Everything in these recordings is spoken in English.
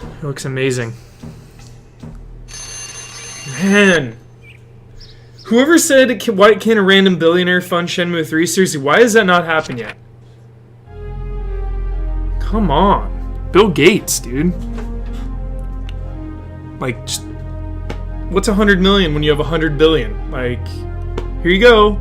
It looks amazing. Man. Whoever said, why can't a random billionaire fund Shenmue 3? Seriously, why has that not happened yet? Come on. Bill Gates, dude. Like, just, what's 100 million when you have 100 billion? Like, here you go.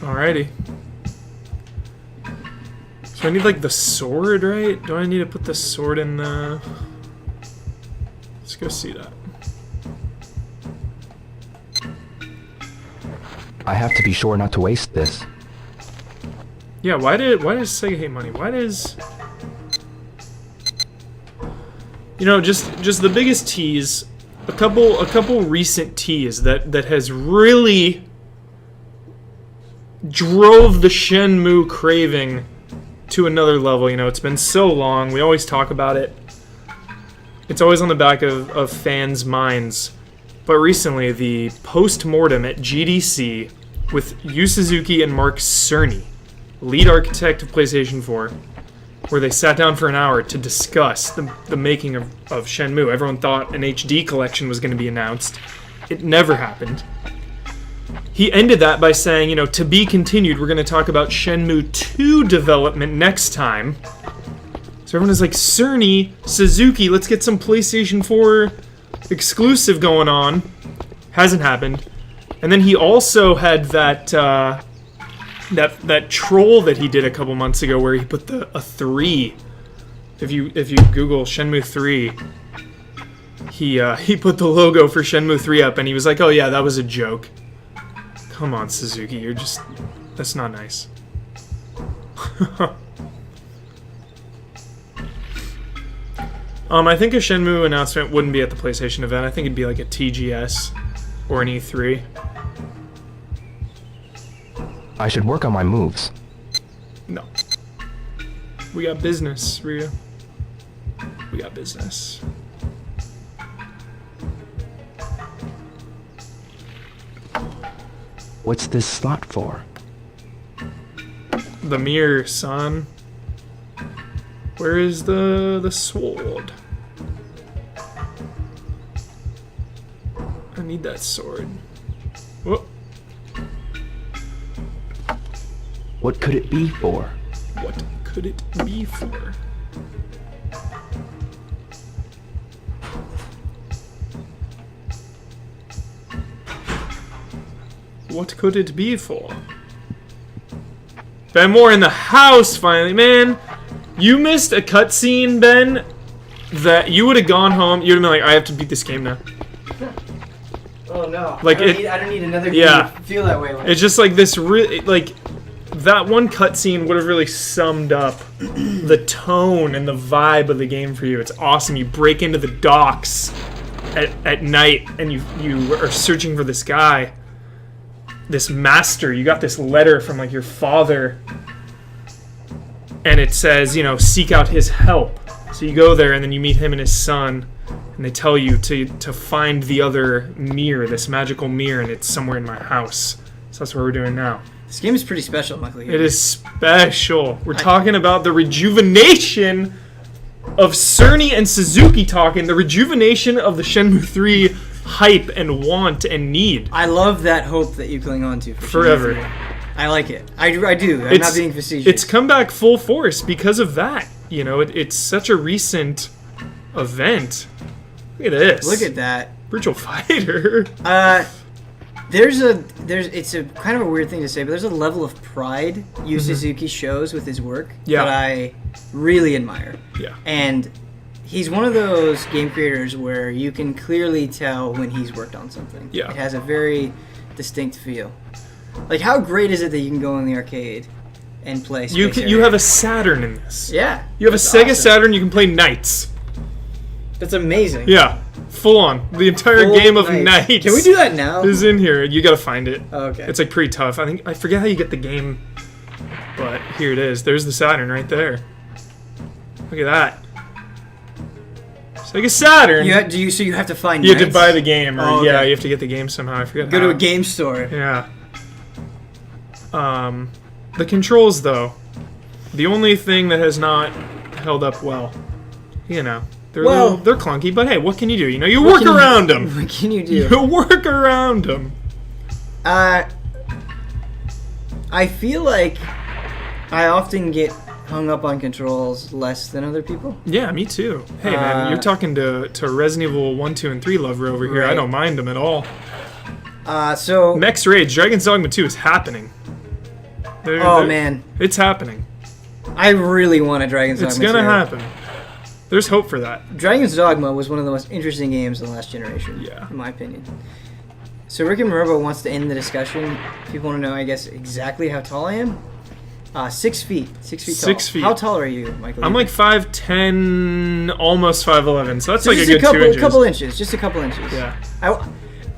Alrighty. So I need, like, the sword, right? Do I need to put the sword in the... Let's go see that. I have to be sure not to waste this. Yeah, why does Sega hate money? Why does... You know, just the biggest tease, a couple recent teas that has really drove the Shenmue craving to another level. You know, it's been so long. We always talk about it. It's always on the back of fans' minds. But recently, the post-mortem at GDC with Yu Suzuki and Mark Cerny, lead architect of PlayStation 4, where they sat down for an hour to discuss the making of Shenmue. Everyone thought an HD collection was going to be announced. It never happened. He ended that by saying, you know, to be continued, we're going to talk about Shenmue 2 development next time. So everyone is like, Cerny, Suzuki, let's get some PlayStation 4 exclusive going on. Hasn't happened. And then he also had that troll that he did a couple months ago where he put a 3. If you Google Shenmue 3, he put the logo for Shenmue 3 up and he was like, oh yeah, that was a joke. Come on, Suzuki, you're just... That's not nice. I think a Shenmue announcement wouldn't be at the PlayStation event. I think it'd be like a TGS or an E3. I should work on my moves. No. We got business, Ryu. We got business. What's this slot for? The mirror, son. Where is the sword? I need that sword. Whoop. What could it be for? What could it be for? What could it be for? Ben Moore in the house, finally. Man, you missed a cutscene, Ben, that you would have gone home. You would have been like, I have to beat this game now. Oh no. Like I don't need another game to feel that way. It's just like this, like, that one cutscene would have really summed up the tone and the vibe of the game for you. It's awesome. You break into the docks at night and you are searching for this guy. This master, you got this letter from like your father, and it says, you know, seek out his help. So you go there, and then you meet him and his son, and they tell you to find the other mirror, this magical mirror, and it's somewhere in my house. So that's what we're doing now. This game is pretty special, Michael. It is special. We're talking about the rejuvenation of Cerny and Suzuki talking, the rejuvenation of the Shenmue 3 hype and want and need. I love that hope that you cling on to for forever. I like it. I do. I'm not being facetious. It's come back full force because of that. You know, it's such a recent event. Look at this. Look at that. Virtual Fighter. It's a kind of a weird thing to say, but there's a level of pride Yu Suzuki shows with his work that I really admire. Yeah. And he's one of those game creators where you can clearly tell when he's worked on something. Yeah. It has a very distinct feel. Like, how great is it that you can go in the arcade and play Space Harrier? You have a Saturn in this. Yeah. You have a Sega Saturn, you can play Knights. That's amazing. Yeah. Full on. The entire game of Knights. Can we do that now? Is in here. You gotta find it. Oh, okay. It's like pretty tough. I forget how you get the game, but here it is. There's the Saturn right there. Look at that. Sega Saturn. So you have to find. You have to Knights? buy the game, or Oh, okay. yeah, you have to get the game somehow. I forget. Go how. to a game store. Yeah. The controls, though, the only thing that has not held up well. You know, they're they're clunky, but hey, what can you do? You know, you work around them. What can you do? You work around them. I feel like I often get hung up on controls less than other people. Yeah, me too. Hey, man, you're talking to Resident Evil 1, 2, and 3 lover over here. Right. I don't mind them at all. So Mech's Rage, Dragon's Dogma 2 is happening. Man, it's happening. I really want a Dragon's Dogma. It's gonna happen. There's hope for that. Dragon's Dogma was one of the most interesting games of the last generation. Yeah. In my opinion. So Rick and Marobo wants to end the discussion. People want to know, I guess, exactly how tall I am. 6 feet. 6 feet tall. 6 feet. How tall are you, Michael? I'm like 5'10", almost 5'11", so that's like a just good 2 inches. couple inches. Just a couple inches. Yeah.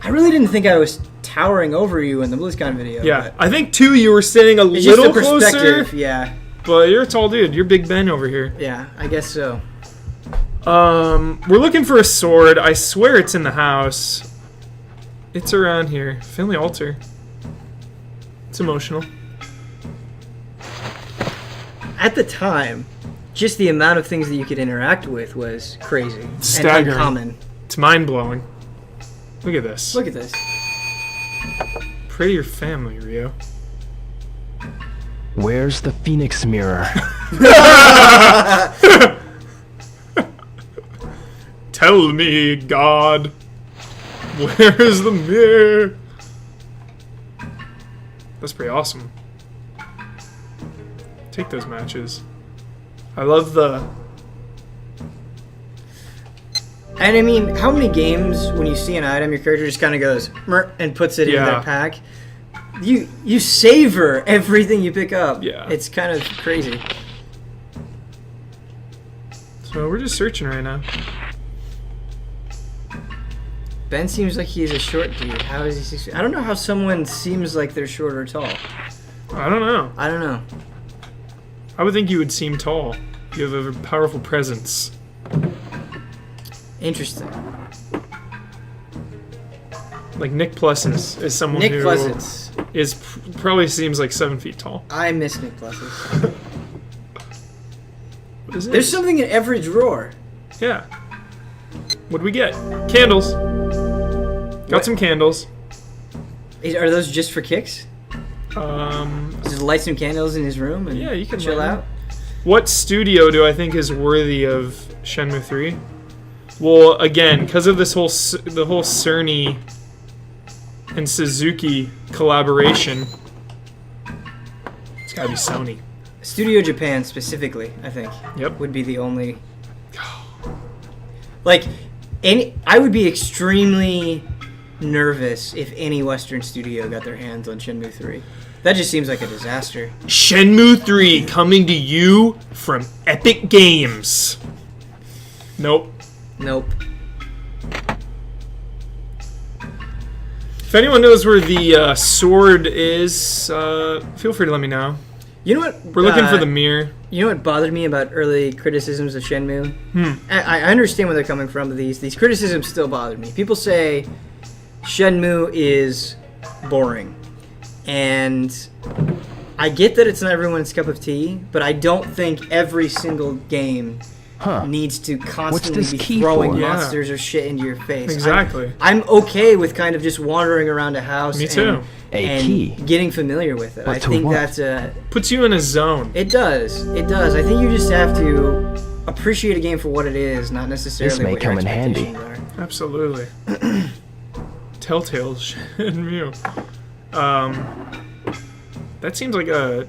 I really didn't think I was towering over you in the BlizzCon video. Yeah, I think too you were standing a It's just little the perspective. closer. Yeah. But you're a tall dude. You're Big Ben over here. Yeah, I guess so. We're looking for a sword. I swear it's in the house. It's around here. Family altar. It's emotional. At the time, just the amount of things that you could interact with was crazy. Staggering. And uncommon. It's mind-blowing. Look at this. Look at this. Pray to your family, Rio. Where's the Phoenix mirror? Tell me, God, where's the mirror? That's pretty awesome. Take those matches. I love the... And I mean, how many games when you see an item, your character just kind of goes "Mer," and puts it in their pack? You savor everything you pick up. Yeah. It's kind of crazy. So we're just searching right now. Ben seems like he's a short dude. How is he 6 feet? I don't know how someone seems like they're short or tall. I don't know. I don't know. I would think you would seem tall. You have a powerful presence. Interesting. Like Nick Pluses is someone Nick who Pleasance. is probably seems like 7 feet tall. I miss Nick Pluses. What is it? There's something in every drawer. Yeah. What'd we get? Candles. Got What? some candles. Are those just for kicks? Just light some candles in his room and Yeah, you can chill light 'em. out. What studio do I think is worthy of Shenmue 3? Well, again, because of this whole the whole Cerny and Suzuki collaboration, it's gotta be Sony. Studio Japan specifically, I think. Yep. Would be the only. Like, I would be extremely nervous if any Western studio got their hands on Shenmue 3. That just seems like a disaster. Shenmue 3 coming to you from Epic Games. Nope. Nope. If anyone knows where the sword is, feel free to let me know. You know what? We're looking for the mirror. You know what bothered me about early criticisms of Shenmue? I understand where they're coming from, but these criticisms still bothered me. People say Shenmue is boring. And I get that it's not everyone's cup of tea, but I don't think every single game needs to constantly this be key throwing for? monsters or shit into your face. Exactly. I'm okay with kind of just wandering around a house Me too. and key. getting familiar with it. But I to think what? that's a... Puts you in a zone. It does. It does. I think you just have to appreciate a game for what it is, not necessarily This may what your come in handy. expectations are. Absolutely. Telltale Shenmue. That seems like a...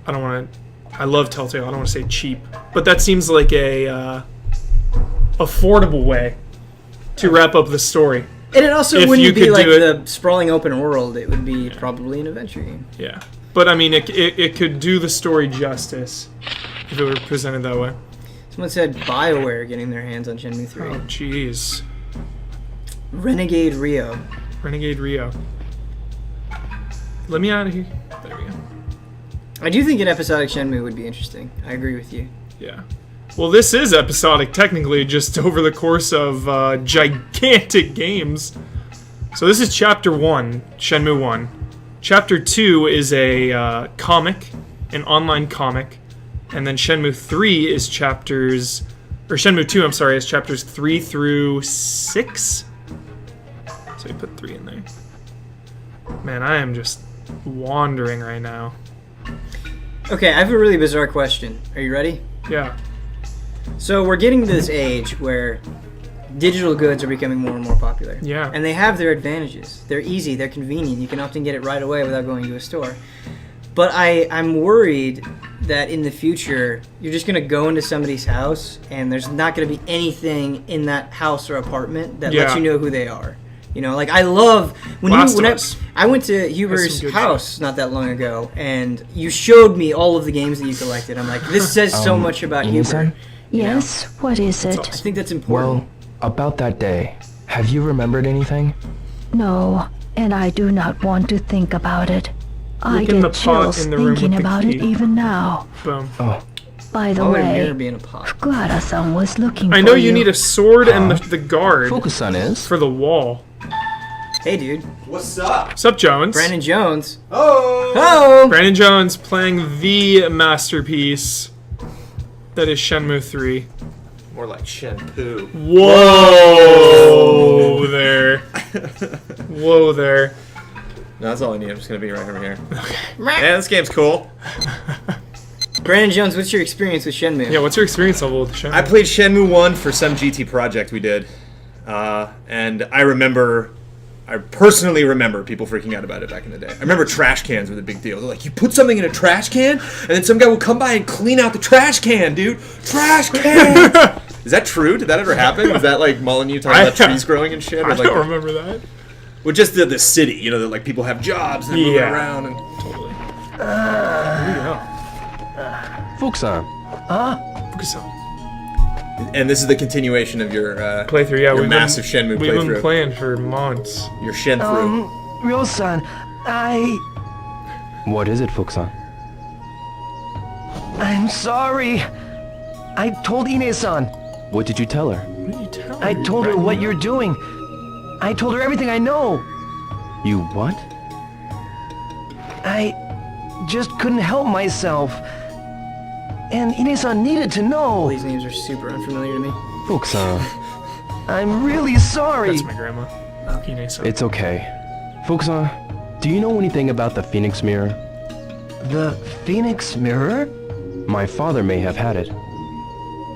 I don't want to... I love Telltale. I don't want to say cheap. But that seems like a affordable way to wrap up the story. And it also If you wouldn't be could like do it- the sprawling open world. It would be probably an adventure game. Yeah. But, I mean, it could do the story justice if it were presented that way. Someone said BioWare getting their hands on Shenmue 3. Oh, jeez. Renegade Rio. Renegade Rio. Let me out of here. There we go. I do think an episodic Shenmue would be interesting. I agree with you. Yeah. Well, this is episodic, technically, just over the course of gigantic games. So this is Chapter 1, Shenmue 1. Chapter 2 is a comic, an online comic. And then Shenmue 3 is chapters... Or Shenmue 2, I'm sorry, is chapters 3 through 6? So we put 3 in there. Man, I am just wandering right now. Okay, I have a really bizarre question. Are you ready? Yeah. So we're getting to this age where digital goods are becoming more and more popular. Yeah. And they have their advantages. They're easy, they're convenient. You can often get it right away without going to a store. But I'm worried that in the future, you're just going to go into somebody's house and there's not going to be anything in that house or apartment that lets you know who they are. You know, like I love when I went to Huber's house not that long ago, and you showed me all of the games that you collected. I'm like, this says so much about Huber. Yes, what is it? I think that's important. Well, about that day, have you remembered anything? No, and I do not want to think about it. I Look in the get pot chills in the room thinking with the about it key. even now. Boom. Oh, By the Why would a mirror way, be in a pot? Fukuhara-san was looking I for know you need a sword and the guard Fukusan is. for the wall. Hey, dude. What's up? What's up, Jones? Brandon Jones. Oh! Oh! Brandon Jones playing the masterpiece that is Shenmue 3. More like Shenpoo. Whoa there. Whoa there. No, that's all I need. I'm just gonna be right over here. Yeah, this game's cool. Brandon Jones, what's your experience with Shenmue? Yeah, what's your experience level with Shenmue? I played Shenmue 1 for some GT project we did. And I personally remember people freaking out about it back in the day. I remember trash cans were the big deal. They're like, you put something in a trash can, and then some guy will come by and clean out the trash can, dude. Trash can! Is that true? Did that ever happen? Was that like Molyneux talking about trees growing and shit? Or I like, don't remember that. well, just the city, you know, that like people have jobs and they're moving around and Totally. Fukusan. Focus on. And this is the continuation of your Playthrough, yeah. your massive Shenmue We've been playthrough. playing for months. Your Shenthrough. Ryo-san, What is it, Fukusan? I'm sorry. I told Ine-san. What did you tell her? What are you telling I me, told her Brandon? what you're doing. I told her everything I know. You what? I just couldn't help myself. And Ine-san needed to All know. these names are super unfamiliar to me. Fukusan, I'm really sorry. That's my grandma. Ine-san. it's okay. Fukusan, do you know anything about the Phoenix Mirror? The Phoenix Mirror? My father may have had it.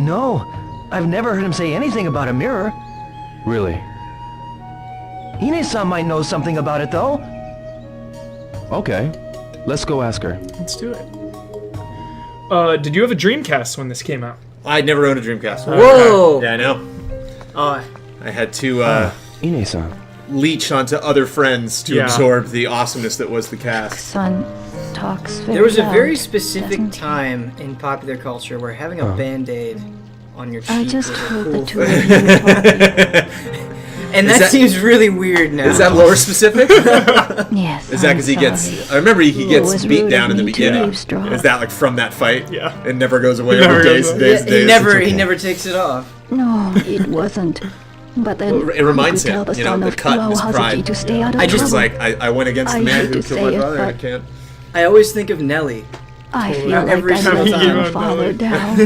No, I've never heard him say anything about a mirror. Really? Ine-san might know something about it, though. Okay. Let's go ask her. Let's do it. Did you have a Dreamcast when this came out? I'd never owned a Dreamcast. Whoa! Yeah, I know. Oh, I had to Ine-san. leech onto other friends to Yeah. absorb the awesomeness that was the cast. son talks very there was a loud, very specific doesn't he? time in popular culture where having a Band-Aid on your cheek I just was a heard cool the two thing. of you talking. And Is that that- seems really weird now. Is that lore specific? Yes, Is that because he gets? I remember he It gets was beat rude down of in the me to beginning. eavesdrop. Is that like from that fight? Yeah. It never goes away It never over goes days and away. days and days. He never takes it off. No, it wasn't. But then Well, it reminds you could him, tell the you know, son the of cut in his Kuo pride. Hazuki to stay out of I just It's trouble. like I went against the I man hate who to killed say my it, brother. And I but- can't. I always think of Nelly. I feel Yeah, like every I single let time. my father down.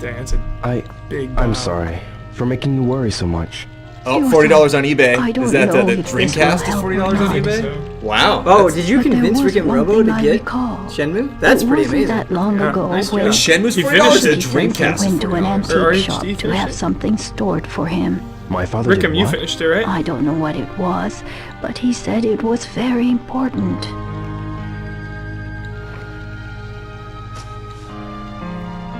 Dang, that's a big I'm wow. sorry for making you worry so much. Oh, $40 on eBay. I don't Is that know the if this will Dreamcast is help or $40 on not. eBay? So, Wow. Oh, that's- did you But there convince was Rick and one Robo thing to I get recall. Shenmue? That's It pretty wasn't amazing. that long Yeah, ago nice when job. Shenmue's He $40 finished a it. Dreamcast. went to an Or antique RHD shop to finished have it. something stored for him. My father did Rickham, you what? finished it, right? I don't know what it was, but he said it was very important.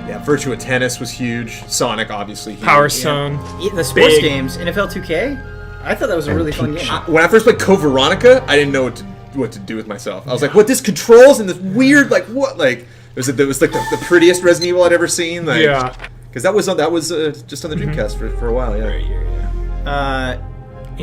Yeah, Virtua Tennis was huge. Sonic, obviously. Huge. Power Stone. The sports Big. games, NFL 2K. I thought that was a really fun game. When I first played Code Veronica, I didn't know what to do with myself. I was like, what, this controls and this weird, like, what? Like, it was like the prettiest Resident Evil I'd ever seen. Like, Yeah. Because that was just on the Dreamcast for a while, yeah. Right here, yeah.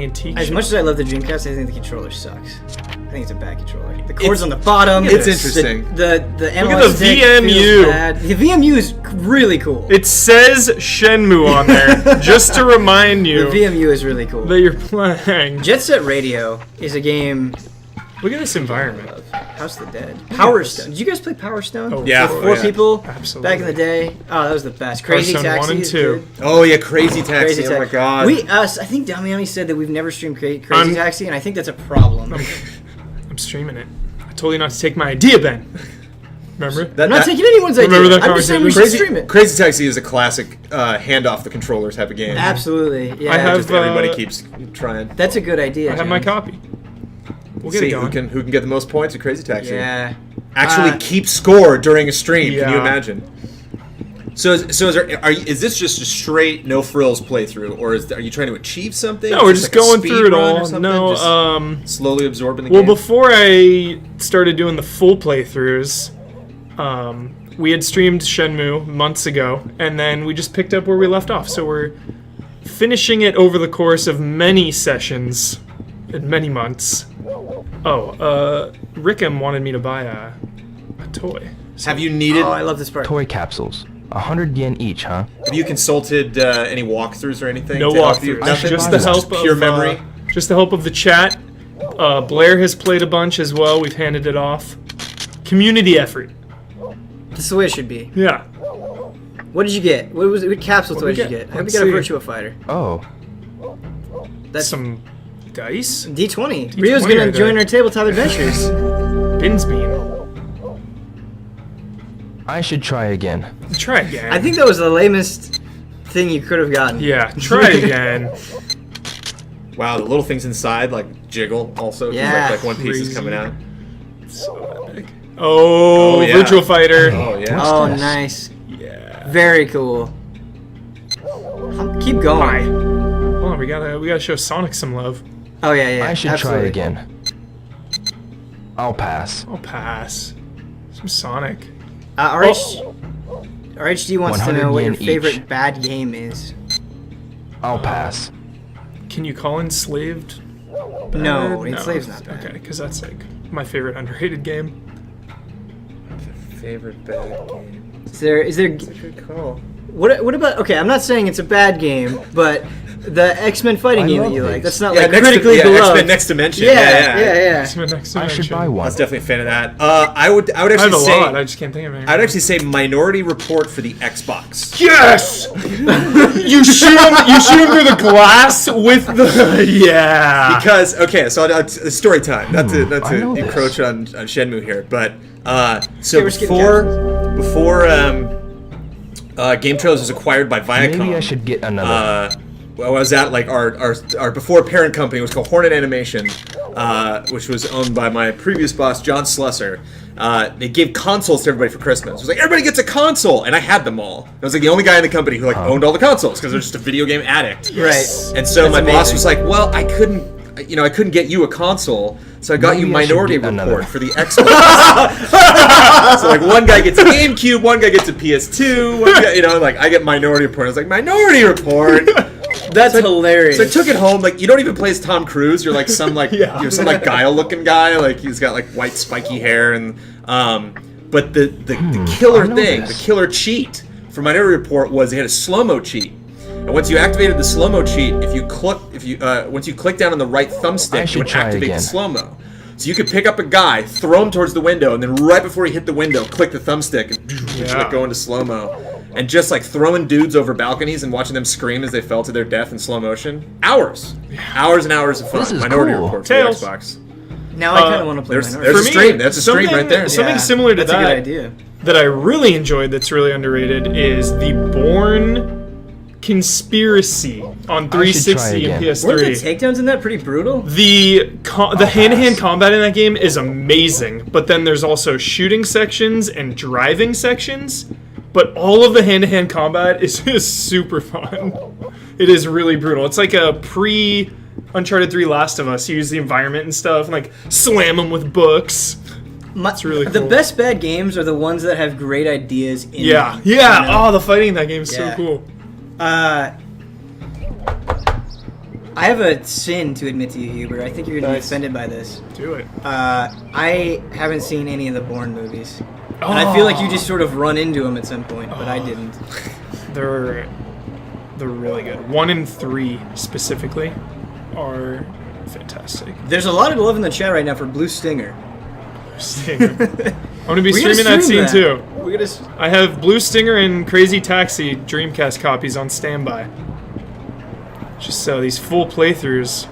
antique. As shop. much as I love the Dreamcast, I think the controller sucks. I think it's a bad controller. The cord's on the bottom. It's interesting. The analog Look at the stick VMU. feels bad. The VMU is really cool. It says Shenmue on there, just to remind The you VMU is really cool. that you're playing. Jet Set Radio is a game. Look at this environment. House of the Dead. Power Stone. Did you guys play Power Stone? Oh, Yeah. With 4 yeah. people Absolutely. back in the day. Oh, that was the best. Crazy Stone Taxi 1 and is 2. good. Oh yeah, Crazy Taxi. Crazy Oh my Taxi. god. I think Damiani said that we've never streamed Crazy I'm- Taxi, and I think that's a problem. I'm streaming it. I told you not to take my idea, Ben. Remember? I'm not taking anyone's idea. Remember that I'm just saying we conversation? should stream it. Crazy Taxi is a classic hand off the controller type of game. Absolutely. Yeah. I have, Just everybody keeps trying. That's a good idea. I have my James. copy. We'll get See it going. who can get the most points at Crazy Taxi. Yeah. Actually keep score during a stream. Can you Yeah. imagine? So is this just a straight no frills playthrough, or are you trying to achieve something? No, we're Is just this like a going speed through it run or all. something? No, Just slowly absorbing the well, game. before I started doing the full playthroughs, we had streamed Shenmue months ago, and then we just picked up where we left off. So we're finishing it over the course of many sessions and many months. Oh, Rickham wanted me to buy a toy. Have you needed? Oh, I love this part. Toy capsules. 100 yen each, huh? Have you consulted any walkthroughs or anything? No to help you? walkthroughs, Nothing? just the help pure of memory. Just the help of the chat. Blair has played a bunch as well. We've handed it off. Community effort. This is the way it should be. Yeah. What did you get? What capsule toy we did you get? get? I hope Let's you got a see. Virtua Fighter. Oh, That's Some dice. D20. Rio's D20 gonna right join there. our tabletop adventures. Bin's bean. I should try again. Try again. I think that was the lamest thing you could have gotten. Yeah, try again. Wow, the little things inside like jiggle also. 'cause, Yeah. like one piece is Crazy. coming out. So epic. Oh, yeah. Virtual Fighter. Oh yeah. Oh, Yes. nice. Yeah. Very cool. Keep Hi. going. Hold on, we gotta show Sonic some love. Oh yeah, yeah. I should absolutely. try again. I'll pass. I'll pass. Some Sonic. RHD wants to 100 know what your yen each. favorite bad game is. I'll pass. Can you call Enslaved? No, bad? Enslaved's not bad. Okay, because that's like my favorite underrated game. Favorite bad game. Is there Good call. what about? Okay, I'm not saying it's a bad game, but the X-Men fighting I game that love you like. these. That's not Yeah, like next critically yeah, beloved. X-Men Next Dimension. yeah. It's my next I should dimension. buy I one. was definitely a fan of that. I would I have actually a say lot. I just can't think of it. I'd actually say Minority Report for the Xbox. Yes. you shoot him through the glass with the yeah. Because okay, so it's story time. Not to I know encroach on Shenmue here, but so Okay, we're skipping before Game Trailers was acquired by Viacom. Maybe I should get another. Well, I was at like our before parent company was called Hornet Animation, which was owned by my previous boss John Slusser. They gave consoles to everybody for Christmas. It was like everybody gets a console, and I had them all. I was like the only guy in the company who like owned all the consoles because I was just a video game addict. Right. And so That's my boss amazing. was like, "Well, I couldn't get you a console, so I got Maybe you I should Minority get Report another. for the Xbox." So like one guy gets a GameCube, one guy gets a PS2, one guy, like I get Minority Report. I was like, Minority Report. That's hilarious. So I took it home. Like you don't even play as Tom Cruise. You're like some like you're some like Guile-looking guy. Like he's got like white spiky hair and but the killer I know thing, this. the killer cheat for Minority Report was they had a slow-mo cheat. And once you activated the slow-mo cheat, once you click down on the right I thumbstick, it should would try activate again. the slow-mo. So you could pick up a guy, throw him towards the window, and then right before he hit the window, click the thumbstick and just like go into slow-mo. And just like throwing dudes over balconies and watching them scream as they fell to their death in slow motion. Hours and hours of fun. This is Minority cool. Report for Tails. the Xbox. now I kind of want to play There's Minority. a stream. That's a stream right there. Something Yeah, similar to that's that a good idea. that I really enjoyed that's really underrated is the Bourne Conspiracy on I should try 360 and again. Weren't the PS3. takedowns in that pretty brutal? The hand-to-hand pass. combat in that game is amazing, but then there's also shooting sections and driving sections. But all of the hand-to-hand combat is super fun. It is really brutal. It's like a pre-Uncharted 3 Last of Us. You use the environment and stuff, and like slam them with books. It's really The cool. best bad games are the ones that have great ideas in Yeah, them. yeah. Oh, the fighting in that game is Yeah. so cool. I I have a sin to admit to you, Huber. I think you're going to be Nice. offended by this. Do it. I haven't seen any of the Bourne movies. And I feel like you just sort of run into them at some point, but I didn't. They're really good. 1 and 3 specifically are fantastic. There's a lot of love in the chat right now for Blue Stinger. Stinger. I'm gonna be We gotta streaming that stream scene too. We gotta. I have Blue Stinger and Crazy Taxi Dreamcast copies on standby. Just so these full playthroughs.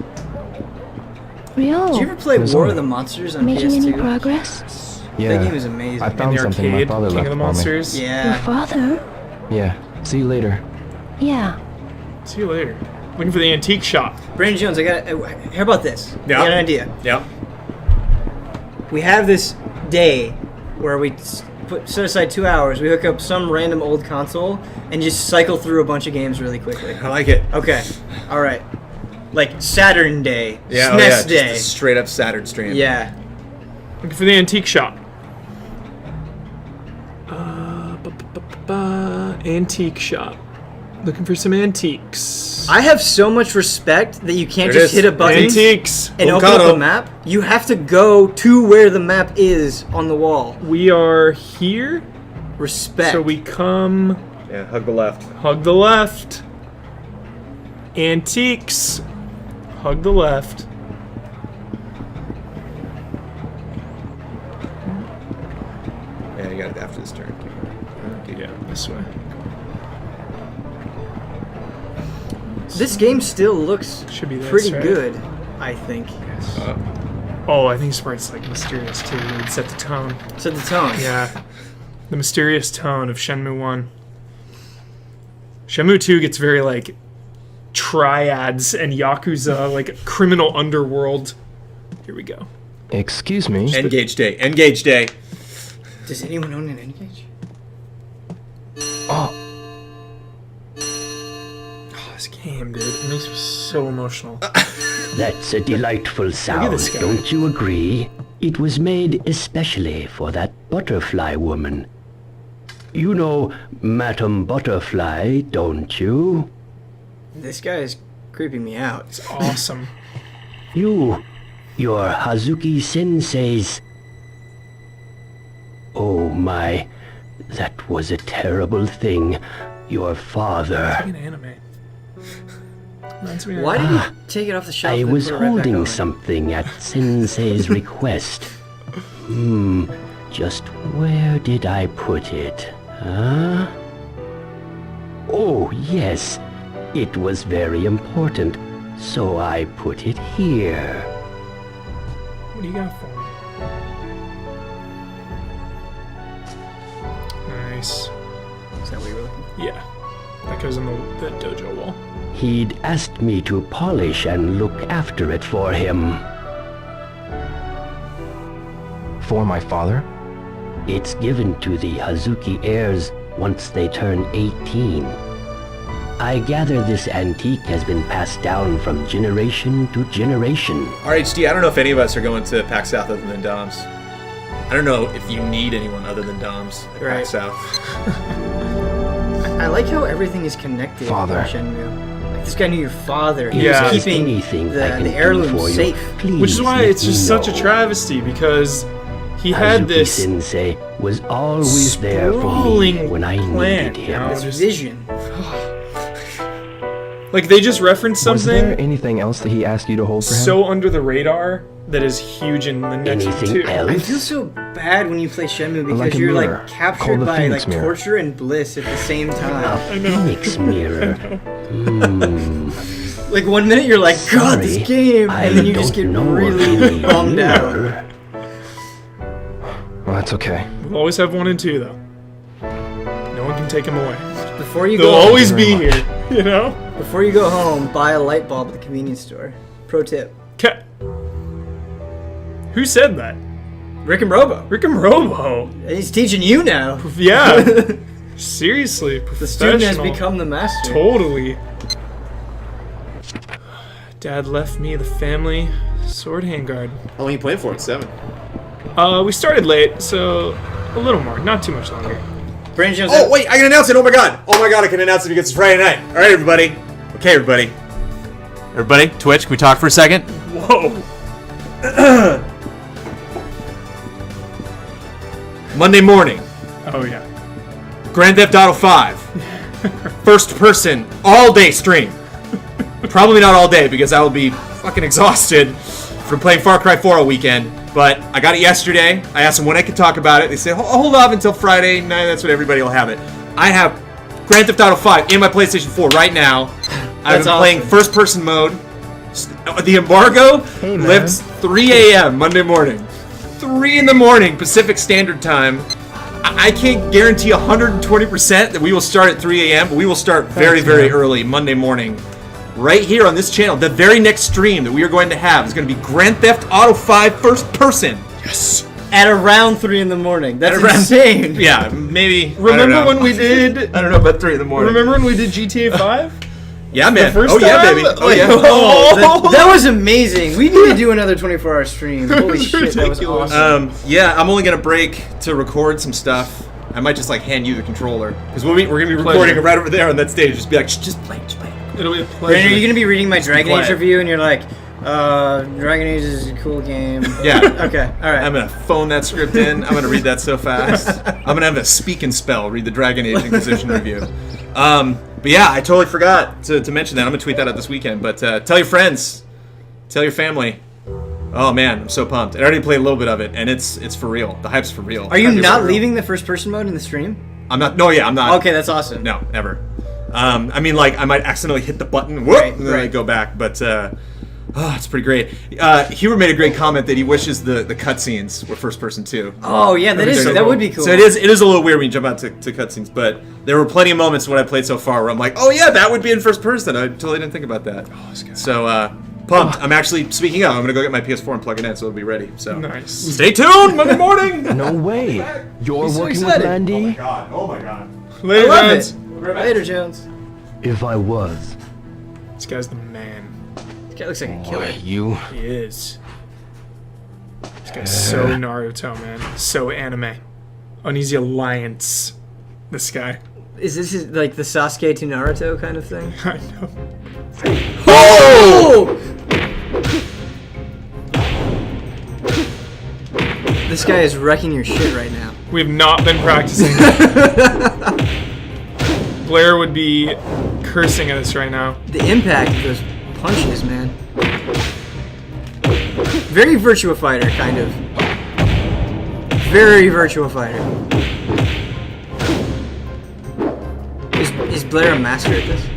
Rio, Did you ever play There's War only- of the Monsters on making any PS2? progress? Yeah. That game is amazing. I In found the something my arcade, father King left of the for me. Monsters. Your Yeah. father? Yeah. See you later. Yeah. See you later. Looking for the antique shop. Brandon Jones, how about this? Yeah. I got an idea. Yeah. We have this day where we set aside 2 hours. We hook up some random old console and just cycle through a bunch of games really quickly. I like it. Okay. All right. Like Saturn Day. Yeah, SNES just Day. a straight up Saturn stream. Yeah. Looking for the antique shop. Antique shop. Looking for some antiques. I have so much respect that you can't There it just is. hit a button Antiques. and open up Volcano. a map. You have to go to where the map is on the wall. We are here, Respect. so we come. Yeah, hug the left. Hug the left. Antiques. Hug the left. Yeah, you got it after this turn. Yeah, this way. This game still looks Should be this, pretty right? good, I think. Oh, I think Sprite's like mysterious too. It would set the tone. Set the tone. Yeah. The mysterious tone of Shenmue 1. Shenmue 2 gets very like triads and Yakuza, like criminal underworld. Here we go. Excuse me. Engage day. Engage day. Does anyone own an N-Gage? Oh, Oh, this game, dude. It makes me so emotional. That's a delightful sound, this guy. don't you agree? It was made especially for that butterfly woman. You know Madame Butterfly, don't you? This guy is creeping me out. It's awesome. You're Hazuki Sensei's... Oh my, that was a terrible thing. Your father... An anime. Reminds me of- Why did he take it off the shelf? I and was put it right back holding on? something at Sensei's request. Just where did I put it? Huh? Oh, yes. It was very important, so I put it here. What do you got for me? Nice. Is that what you were looking for? Yeah. That goes in the dojo wall. He'd asked me to polish and look after it for him. for my father? It's given to the Hazuki heirs once they turn 18. I gather this antique has been passed down from generation to generation. RHD, I don't know if any of us are going to PAX South other than Doms. I don't know if you need anyone other than Doms at Right. PAX South. I like how everything is connected Father. in Shenmue. Like, this guy knew your father. He Yeah. was Is keeping anything I can the do heirloom for you, safe. please Which is why let it's just me such a know. travesty, because he had Hazuki this Sensei was always there for me sprawling when I plan, needed you know? him. This Just- vision. like they just referenced Was something there anything else that he asked you to hold for him? so under the radar that is huge in the next Anything two. else? I feel so bad when you play Shenmue because Like a you're mirror, like captured called the by Phoenix like mirror. torture and bliss at the same time. Phoenix mirror. Like 1 minute you're like, God, this Sorry, game, I and then you just don't get know really of bummed out. mirror. Well, that's okay. We'll always have 1 and 2 though. No one can take them away. Before you They'll go, always very be much. here, you know? before you go home, buy a light bulb at the convenience store. Pro tip: Who said that? Rick and Robo. Rick and Robo. He's teaching you now. Yeah. Seriously, The student has professional. become the master. Totally. Dad left me the family sword handguard. How long are you playing for? It's 7. We started late, so a little more, not too much longer. Brandon Jones. Oh, wait, I can announce it. Oh my god. I can announce it because it's Friday night. All right, everybody. Okay, everybody. Everybody, Twitch, can we talk for a second? Whoa. Monday morning, Oh yeah. Grand Theft Auto 5. First person, all day stream. Probably not all day because I will be fucking exhausted from playing Far Cry 4 all weekend. But I got it yesterday. I asked them when I could talk about it. They said, hold off until Friday. Nah, that's when everybody will have it. I have Grand Theft Auto 5 in my PlayStation 4 right now. I've been playing first person mode. The embargo lifts 3 a.m. Monday morning. 3 in the morning Pacific Standard Time. I can't guarantee 120% that we will start at 3 a.m., but we will start very, very early Monday morning. Right here on this channel. The very next stream that we are going to have is going to be Grand Theft Auto 5 first person. Yes. At around 3 in the morning. That's insane. Yeah, maybe. Remember when we did? I don't know about 3 in the morning. Remember when we did GTA 5? Yeah, man. first Oh, yeah, time? baby. Oh, Like, yeah. Oh, that was amazing. We need to do another 24-hour stream. Holy shit, that was ridiculous. awesome. Yeah, I'm only going to break to record some stuff. I might just, like, hand you the controller. Because we're going to be recording it right over there on that stage. Just be like, just play, just play. It'll be a Brandon, pleasure. are you going to be reading my Dragon play Age it. review and you're like, Dragon Age is a cool game? Yeah. Okay, alright. I'm going to phone that script in. I'm going to read that so fast. I'm going to have a speak and spell, read the Dragon Age Inquisition review. But yeah, I totally forgot to mention that. I'm going to tweet that out this weekend. But tell your friends. Tell your family. Oh man, I'm so pumped. I already played a little bit of it, and it's for real. The hype's for real. Are you The hype is not for real. leaving the first person mode in the stream? I'm not. No, yeah, I'm not. Okay, that's awesome. No, ever. I mean, like, I might accidentally hit the button, whoop, Right, and then I right. go back. But it's pretty great. Hubert made a great comment that he wishes the cutscenes were first person too. Oh yeah, that would be cool. So it is a little weird when you jump out to cutscenes, but there were plenty of moments when I played so far where I'm like, oh yeah, that would be in first person. I totally didn't think about that. So pumped. I'm actually, speaking of, I'm gonna go get my PS4 and plug it in so it'll be ready. So Nice. stay tuned Monday morning. No way. You're He's so working with excited. Randy? God, oh my god. Later, I love Jones. it. Later, Jones. If I was. This guy's the man. This guy looks like a killer. You. He is. This guy's so Naruto, man. So anime. Uneasy Alliance. This guy. Is this like the Sasuke to Naruto kind of thing? I know. Oh! This guy is wrecking your shit right now. We have not been practicing. Blair would be cursing at us right now. The impact of those punches, man. Very Virtua Fighter, kind of. Very Virtua Fighter. Is Blair a master at this?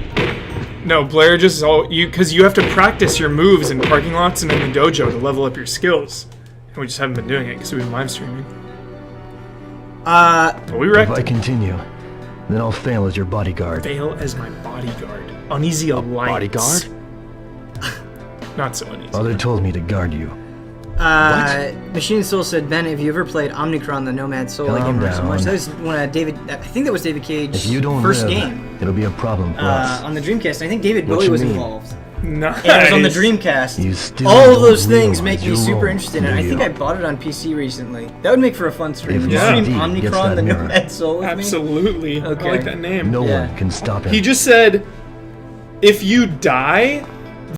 No, Blair just because you have to practice your moves in parking lots and in the dojo to level up your skills. And we just haven't been doing it because we've been live streaming. But we If wrecked I it. continue, then I'll fail as your bodyguard. Fail as my bodyguard. Uneasy Alliance. Bodyguard? Not so uneasy. Father told me to guard you. Machine Soul said, Ben, have you ever played Omnicron, the Nomad Soul? I Calm game so much. down. That was one of David. I think that was David Cage's If you don't first live, game it'll be a problem for us. on the Dreamcast. I think David What Bowie you was mean? involved. Nice. And it was on the Dreamcast. You still All of don't those things make realize me your super role, interested, and I do think you? I bought it on PC recently. That would make for a fun stream. If You my stream ID gets Omnicron, that the mirror. Nomad Soul with me? Absolutely. Okay. I like that name. No yeah. one can stop him. He just said, if you die,